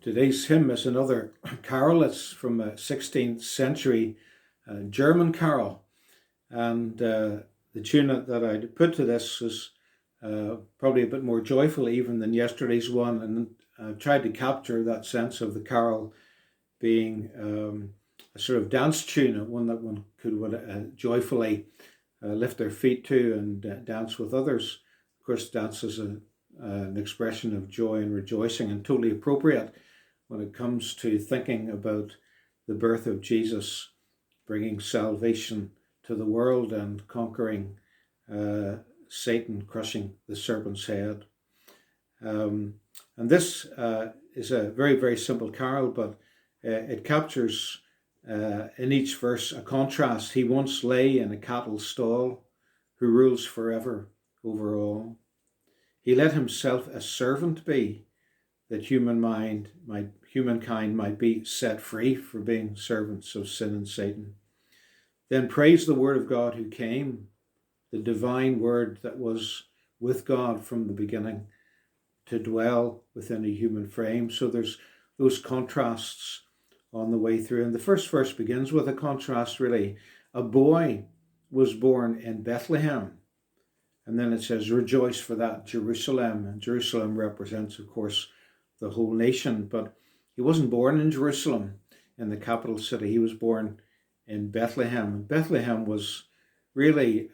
Today's hymn is another carol. It's from a 16th century German carol. And the tune that I put to this is probably a bit more joyful even than yesterday's one. And I've tried to capture that sense of the carol being a sort of dance tune, one that one could joyfully lift their feet to and dance with others. Of course, dance is an expression of joy and rejoicing, and totally appropriate when it comes to thinking about the birth of Jesus, bringing salvation to the world and conquering Satan, crushing the serpent's head. And this is a very, very simple carol, but it captures in each verse a contrast. He once lay in a cattle stall, who rules forever over all. He let himself a servant be, that humankind might be set free for being servants of sin and Satan. Then praise the word of God who came, the divine word that was with God from the beginning, to dwell within a human frame. So there's those contrasts on the way through. And the first verse begins with a contrast, really. A boy was born in Bethlehem. And then it says, rejoice for that, Jerusalem. And Jerusalem represents, of course, the whole nation. But he wasn't born in Jerusalem, in the capital city. He was born in Bethlehem. And Bethlehem was really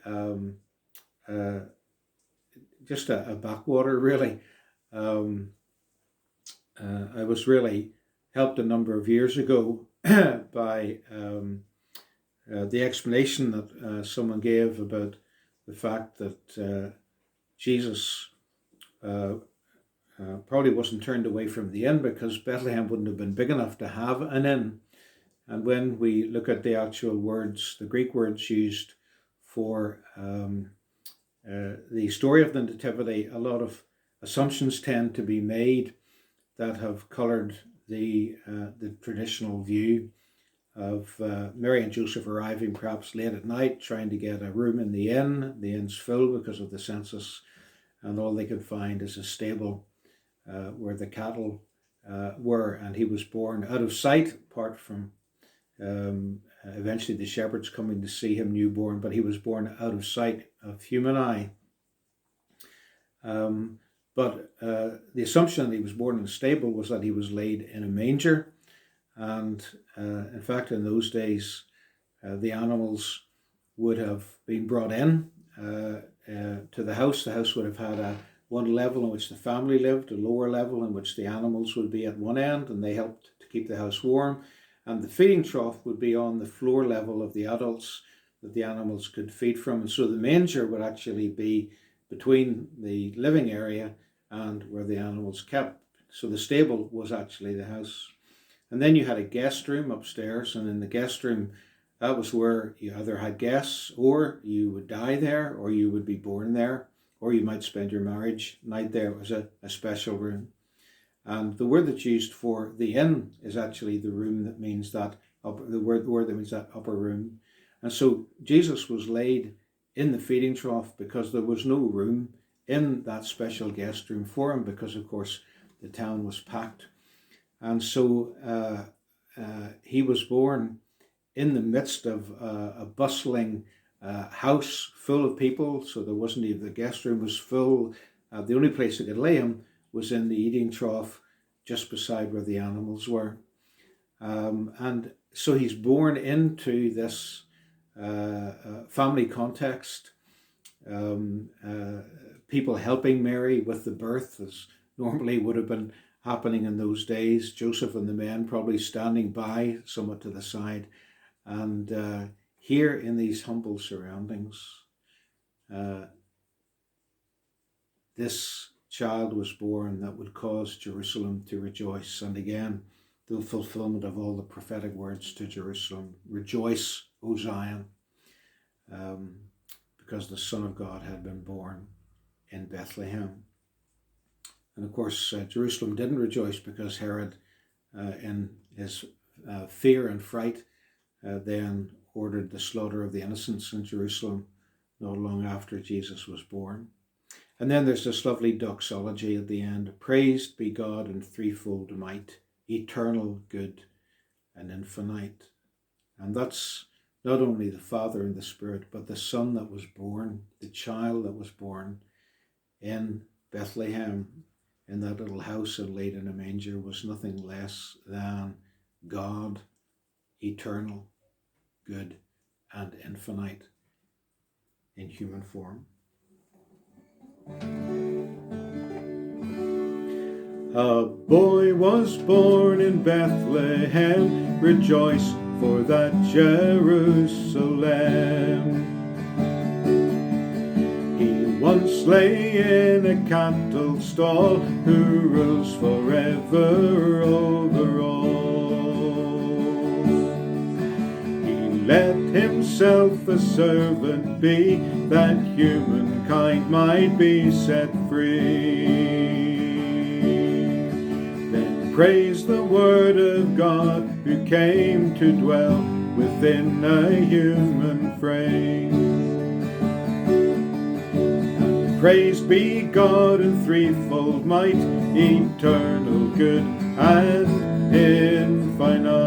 just a backwater, really. I was really helped a number of years ago by the explanation that someone gave about the fact that Jesus probably wasn't turned away from the inn because Bethlehem wouldn't have been big enough to have an inn. And when we look at the actual words, the Greek words used for the story of the Nativity, a lot of assumptions tend to be made that have coloured the traditional view of Mary and Joseph arriving perhaps late at night, trying to get a room in the inn. The inn's full because of the census, and all they could find is a stable where the cattle were, and he was born out of sight, apart from eventually the shepherds coming to see him newborn, but he was born out of sight of human eye. But the assumption that he was born in a stable was that he was laid in a manger. And in fact, in those days, the animals would have been brought in to the house. The house would have had one level in which the family lived, a lower level in which the animals would be at one end, and they helped to keep the house warm. And the feeding trough would be on the floor level of the adults that the animals could feed from. And so the manger would actually be between the living area and where the animals kept. So the stable was actually the house. And then you had a guest room upstairs, and in the guest room, that was where you either had guests, or you would die there, or you would be born there, or you might spend your marriage night there. It was a special room. And the word that's used for the inn is actually the room that means that, the word that means that upper room. And so Jesus was laid in the feeding trough because there was no room in that special guest room for him, because of course the town was packed. And so he was born in the midst of a bustling house full of people. So there wasn't even, the guest room was full. The only place they could lay him was in the eating trough just beside where the animals were. And so he's born into this family context, people helping Mary with the birth, as normally would have been happening in those days. Joseph and the men probably standing by, somewhat to the side. And here in these humble surroundings, this child was born that would cause Jerusalem to rejoice. And again, the fulfillment of all the prophetic words to Jerusalem. Rejoice, O Zion, because the Son of God had been born in Bethlehem. And of course, Jerusalem didn't rejoice because Herod, in his fear and fright, then ordered the slaughter of the innocents in Jerusalem not long after Jesus was born. And then there's this lovely doxology at the end. Praised be God in threefold might, eternal, good, and infinite. And that's not only the Father and the Spirit, but the Son that was born, the child that was born in Bethlehem, in that little house and laid in a manger, was nothing less than God, eternal, good, and infinite, in human form. A boy was born in Bethlehem, rejoice for that Jerusalem. He once lay in a cattle stall, who rules forever over all. He let himself a servant be, that humankind might be set free. Praise the word of God, who came to dwell within a human frame. And praise be God in threefold might, eternal, good, and infinite.